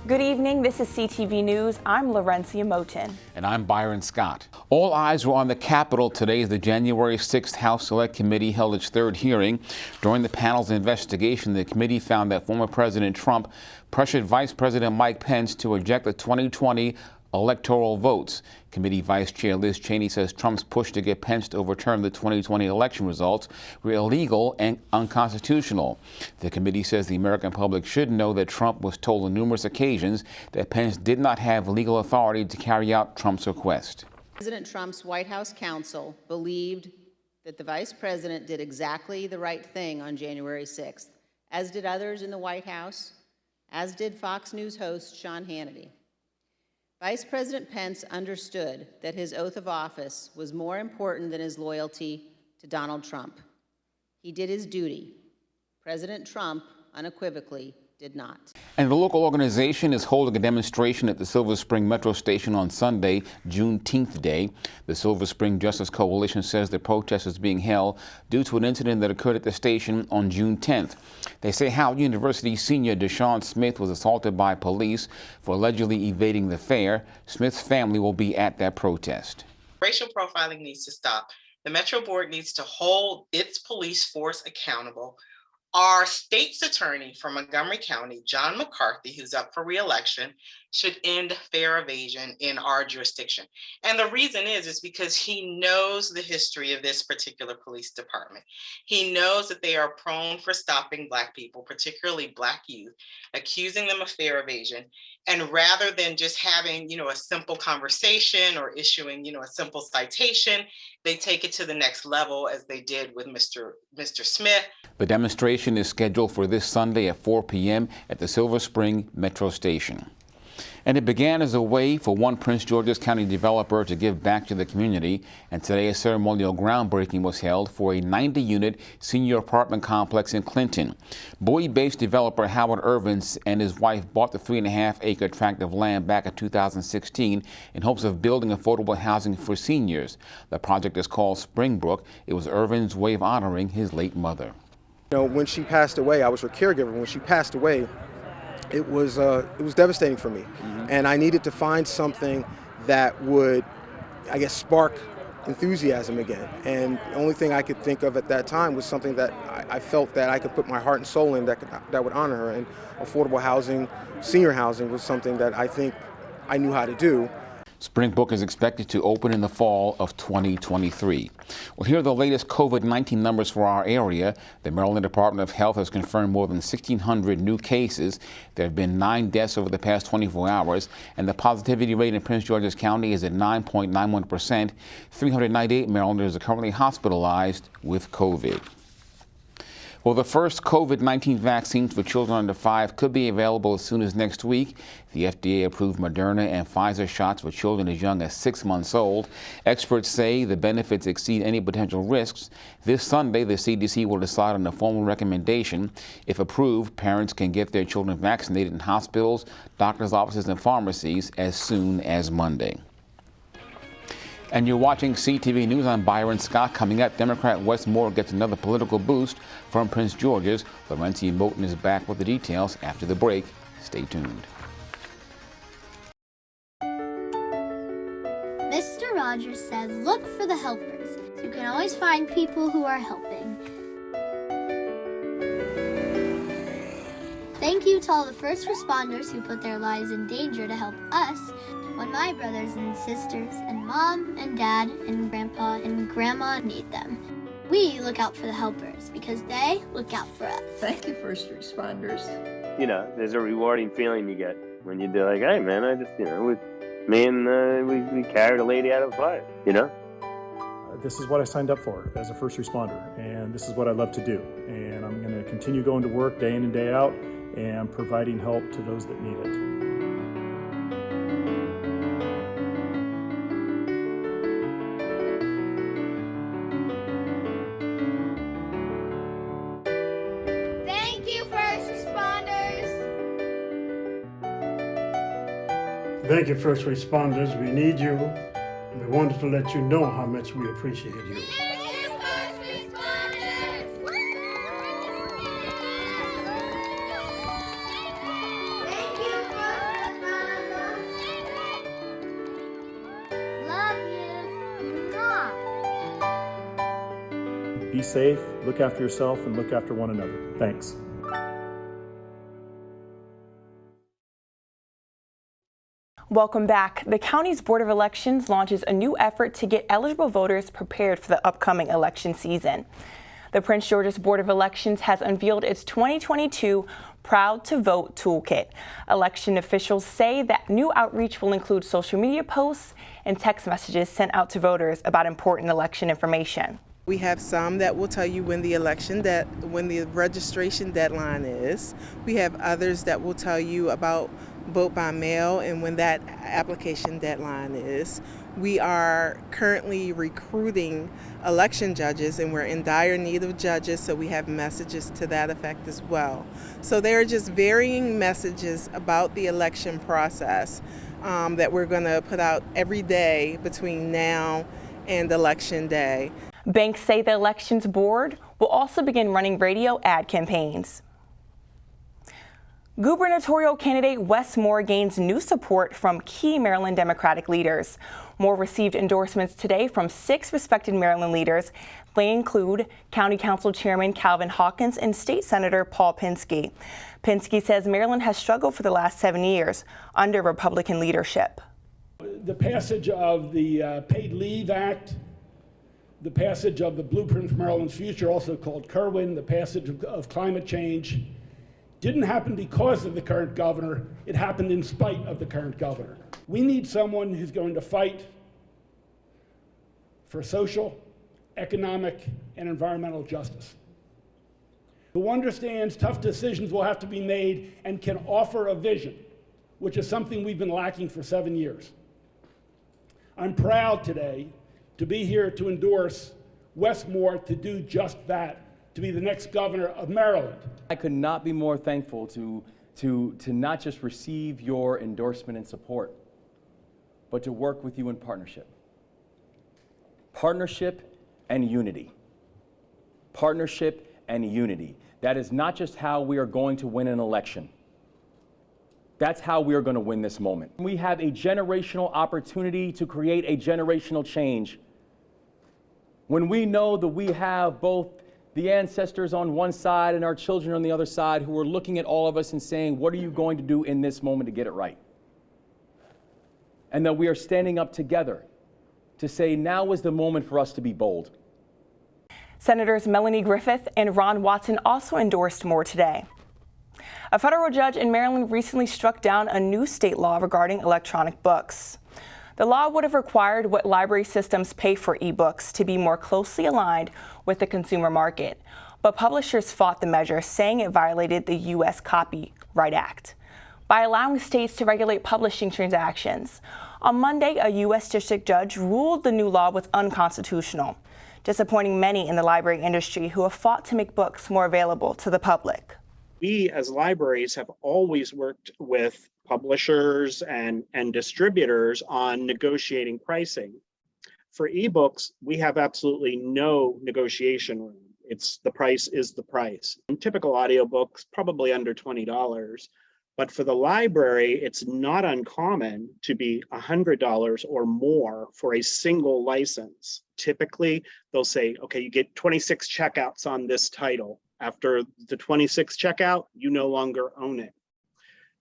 Good evening, this is CTV News. I'm Laurencia Moten. And I'm Byron Scott. All eyes were on the Capitol today as the January 6th House Select Committee held its third hearing. During the panel's investigation, the committee found that former President Trump pressured Vice President Mike Pence to reject the 2020 electoral votes. Committee Vice Chair Liz Cheney says Trump's push to get Pence to overturn the 2020 election results were illegal and unconstitutional. The committee says the American public should know that Trump was told on numerous occasions that Pence did not have legal authority to carry out Trump's request. President Trump's White House counsel believed that the Vice President did exactly the right thing on January 6th, as did others in the White House, as did Fox News host Sean Hannity. Vice President Pence understood that his oath of office was more important than his loyalty to Donald Trump. He did his duty. President Trump unequivocally did not. And the local organization is holding a demonstration at the Silver Spring Metro Station on Sunday, Juneteenth Day. The Silver Spring Justice Coalition says the protest is being held due to an incident that occurred at the station on June 10th. They say Howard University senior Deshaun Smith was assaulted by police for allegedly evading the fare. Smith's family will be at that protest. Racial profiling needs to stop. The Metro Board needs to hold its police force accountable. Our state's attorney from Montgomery County, John McCarthy, who's up for re-election, should end fare evasion in our jurisdiction. And the reason is because he knows the history of this particular police department. He knows that they are prone for stopping Black people, particularly Black youth, accusing them of fare evasion. And rather than just having, a simple conversation or issuing, a simple citation, they take it to the next level, as they did with Mr. Smith. The demonstration is scheduled for this Sunday at 4 p.m. at the Silver Spring Metro Station. And it began as a way for one Prince George's County developer to give back to the community. And today a ceremonial groundbreaking was held for a 90-unit senior apartment complex in Clinton. Bowie-based developer Howard Irvins and his wife bought the 3.5-acre tract of land back in 2016 in hopes of building affordable housing for seniors. The project is called Springbrook. It was Irvins' way of honoring his late mother. When she passed away, I was her caregiver. When she passed away, it was devastating for me. And I needed to find something that would, spark enthusiasm again. And the only thing I could think of at that time was something that I felt that I could put my heart and soul in that would honor her. And affordable housing, senior housing, was something that I think I knew how to do. Springbrook is expected to open in the fall of 2023. Well, here are the latest COVID-19 numbers for our area. The Maryland Department of Health has confirmed more than 1,600 new cases. There have been 9 deaths over the past 24 hours, and the positivity rate in Prince George's County is at 9.91%. 398 Marylanders are currently hospitalized with COVID. Well, the first COVID-19 vaccines for children under 5 could be available as soon as next week. The FDA approved Moderna and Pfizer shots for children as young as 6 months old. Experts say the benefits exceed any potential risks. This Sunday, the CDC will decide on a formal recommendation. If approved, parents can get their children vaccinated in hospitals, doctors' offices, and pharmacies as soon as Monday. And you're watching CTV News. I'm Byron Scott. Coming up, Democrat Wes Moore gets another political boost from Prince George's. Laurencia Moten is back with the details after the break. Stay tuned. Mr. Rogers said, look for the helpers. You can always find people who are helping. Thank you to all the first responders who put their lives in danger to help us when my brothers and sisters and mom and dad and grandpa and grandma need them. We look out for the helpers because they look out for us. Thank you, first responders. There's a rewarding feeling you get when you do, like, hey man, I just, with me and we carried a lady out of a fire, This is what I signed up for as a first responder, and this is what I love to do. And I'm going to continue going to work day in and day out and providing help to those that need it. Thank you, first responders. We need you. We wanted to let you know how much we appreciate you. be safe, look after yourself, and look after one another. Thanks. Welcome back. The county's Board of Elections launches a new effort to get eligible voters prepared for the upcoming election season. The Prince George's Board of Elections has unveiled its 2022 Proud to Vote Toolkit. Election officials say that new outreach will include social media posts and text messages sent out to voters about important election information. We have some that will tell you when the registration deadline is. We have others that will tell you about vote by mail and when that application deadline is. We are currently recruiting election judges, and we're in dire need of judges, so we have messages to that effect as well. So there are just varying messages about the election process that we're going to put out every day between now and Election Day. Banks say the Elections Board will also begin running radio ad campaigns. Gubernatorial candidate Wes Moore gains new support from key Maryland Democratic leaders. Moore received endorsements today from 6 respected Maryland leaders. They include County Council Chairman Calvin Hawkins and State Senator Paul Pinsky. Pinsky says Maryland has struggled for the last 7 years under Republican leadership. The passage of the Paid Leave Act, the passage of the Blueprint for Maryland's Future, also called Kerwin, the passage of climate change, didn't happen because of the current governor. It happened in spite of the current governor. We need someone who's going to fight for social, economic, and environmental justice, who understands tough decisions will have to be made and can offer a vision, which is something we've been lacking for 7 years. I'm proud today to be here to endorse Wes Moore to do just that, to be the next governor of Maryland. I could not be more thankful to not just receive your endorsement and support, but to work with you in partnership. Partnership and unity. Partnership and unity. That is not just how we are going to win an election. That's how we are going to win this moment. We have a generational opportunity to create a generational change. When we know that we have both the ancestors on one side and our children on the other side who are looking at all of us and saying, what are you going to do in this moment to get it right? And that we are standing up together to say, now is the moment for us to be bold. Senators Melanie Griffith and Ron Watson also endorsed Moore today. A federal judge in Maryland recently struck down a new state law regarding electronic books. The law would have required what library systems pay for ebooks to be more closely aligned with the consumer market, but publishers fought the measure, saying it violated the U.S. Copyright Act by allowing states to regulate publishing transactions. On Monday, a U.S. district judge ruled the new law was unconstitutional, disappointing many in the library industry who have fought to make books more available to the public. We as libraries have always worked with publishers and distributors on negotiating pricing. For ebooks, we have absolutely no negotiation room. The price is the price. In typical audiobooks, probably under $20. But for the library, it's not uncommon to be $100 or more for a single license. Typically, they'll say, okay, you get 26 checkouts on this title. After the 26th checkout, you no longer own it.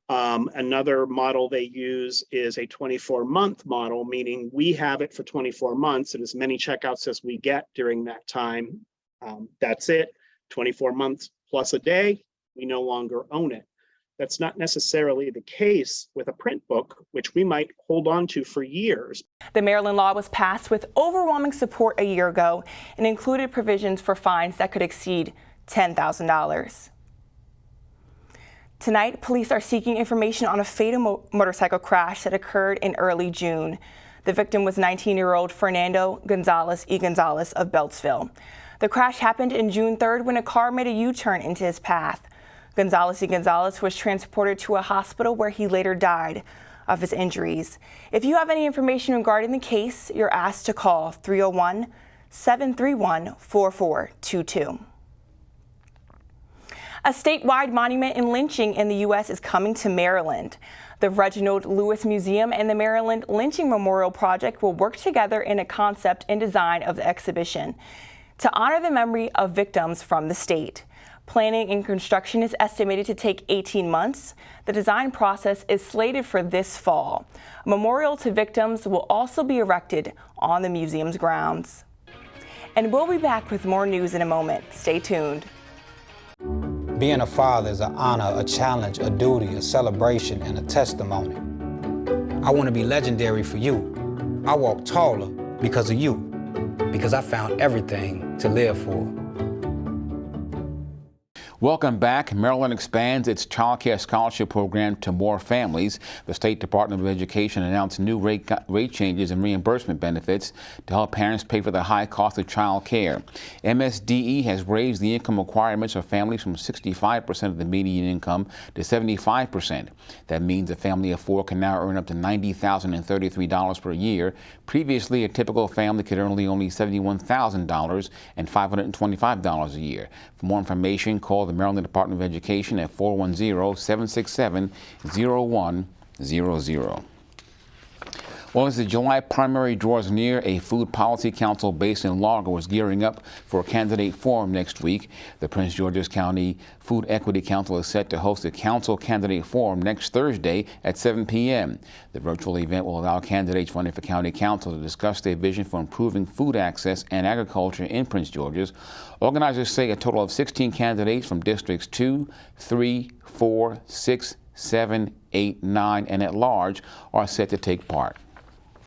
Another model they use is a 24-month model, meaning we have it for 24 months and as many checkouts as we get during that time, that's it. 24 months plus a day, we no longer own it. That's not necessarily the case with a print book, which we might hold on to for years. The Maryland law was passed with overwhelming support a year ago and included provisions for fines that could exceed $10,000. Tonight, police are seeking information on a fatal motorcycle crash that occurred in early June. The victim was 19-year-old Fernando Gonzalez E. Gonzalez of Beltsville. The crash happened in June 3rd when a car made a U-turn into his path. Gonzalez E. Gonzalez was transported to a hospital where he later died of his injuries. If you have any information regarding the case, you're asked to call 301-731-4422. A statewide monument in Lynching in the U.S. is coming to Maryland. The Reginald Lewis Museum and the Maryland Lynching Memorial Project will work together in a concept and design of the exhibition. to honor the memory of victims from the state. Planning and construction is estimated to take 18 months. The design process is slated for this fall. A memorial to victims will also be erected on the museum's grounds. And we'll be back with more news in a moment. Stay tuned. Being a father is an honor, a challenge, a duty, a celebration, and a testimony. I want to be legendary for you. I walk taller because of you, because I found everything to live for. Welcome back. Maryland expands its child care scholarship program to more families. The State Department of Education announced new rate changes and reimbursement benefits to help parents pay for the high cost of child care. MSDE has raised the income requirements of families from 65% of the median income to 75%. That means a family of four can now earn up to $90,033 per year. Previously, a typical family could earn only $71,000 and $525 a year. For more information, call the Maryland Department of Education at 410-767-0100. Well, as the July primary draws near, a food policy council based in Largo is gearing up for a candidate forum next week. The Prince George's County Food Equity Council is set to host a council candidate forum next Thursday at 7 p.m. The virtual event will allow candidates running for county council to discuss their vision for improving food access and agriculture in Prince George's. Organizers say a total of 16 candidates from districts 2, 3, 4, 6, 7, 8, 9, and at large are set to take part.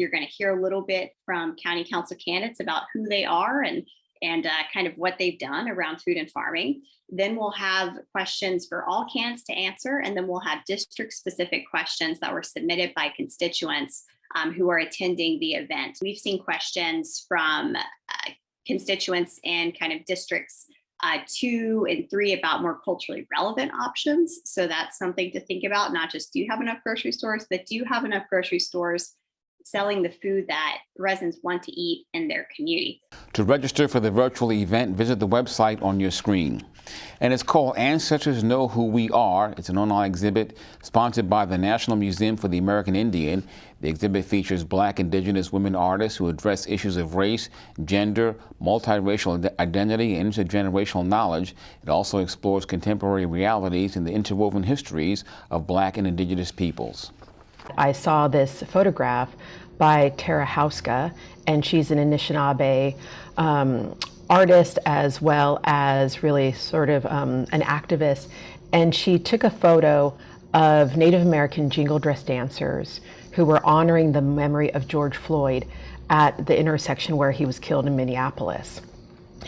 You're going to hear a little bit from county council candidates about who they are and kind of what they've done around food and farming. Then we'll have questions for all candidates to answer, and then we'll have district-specific questions that were submitted by constituents who are attending the event. We've seen questions from constituents in kind of districts 2 and 3 about more culturally relevant options. So that's something to think about, not just do you have enough grocery stores, but do you have enough grocery stores selling the food that residents want to eat in their community. To register for the virtual event, visit the website on your screen. And it's called Ancestors Know Who We Are. It's an online exhibit sponsored by the National Museum for the American Indian. The exhibit features Black Indigenous women artists who address issues of race, gender, multiracial identity, and intergenerational knowledge. It also explores contemporary realities and the interwoven histories of Black and Indigenous peoples. I saw this photograph by Tara Hauska, and she's an Anishinaabe artist as well as really sort of an activist. And she took a photo of Native American jingle dress dancers who were honoring the memory of George Floyd at the intersection where he was killed in Minneapolis.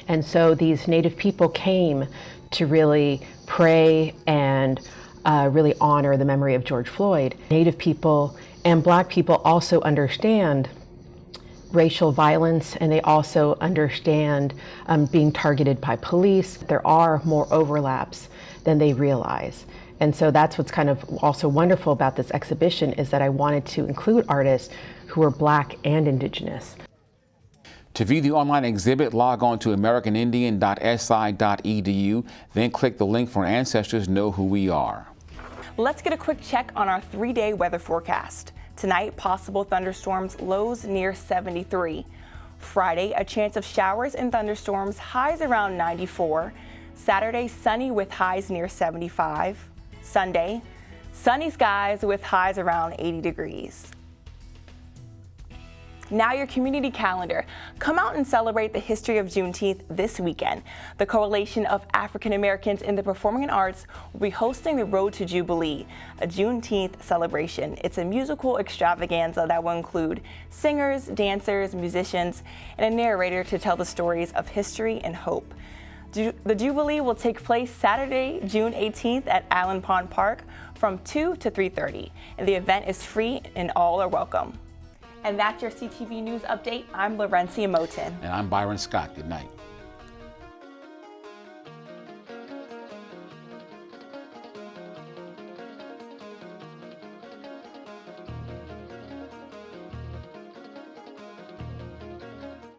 And so these Native people came to really pray and really honor the memory of George Floyd. Native people and Black people also understand racial violence, and they also understand being targeted by police. There are more overlaps than they realize. And so that's what's kind of also wonderful about this exhibition, is that I wanted to include artists who are Black and Indigenous. To view the online exhibit, log on to americanindian.si.edu, then click the link for Ancestors Know Who We Are. Let's get a quick check on our 3-day weather forecast. Tonight, possible thunderstorms, lows near 73. Friday, a chance of showers and thunderstorms, highs around 94. Saturday, sunny with highs near 75. Sunday, sunny skies with highs around 80 degrees. Now your community calendar. Come out and celebrate the history of Juneteenth this weekend. The Coalition of African Americans in the Performing Arts will be hosting the Road to Jubilee, a Juneteenth celebration. It's a musical extravaganza that will include singers, dancers, musicians, and a narrator to tell the stories of history and hope. The Jubilee will take place Saturday, June 18th at Allen Pond Park from 2 to 3:30, and the event is free and all are welcome. And that's your CTV News Update. I'm Laurencia Moten. And I'm Byron Scott. Good night.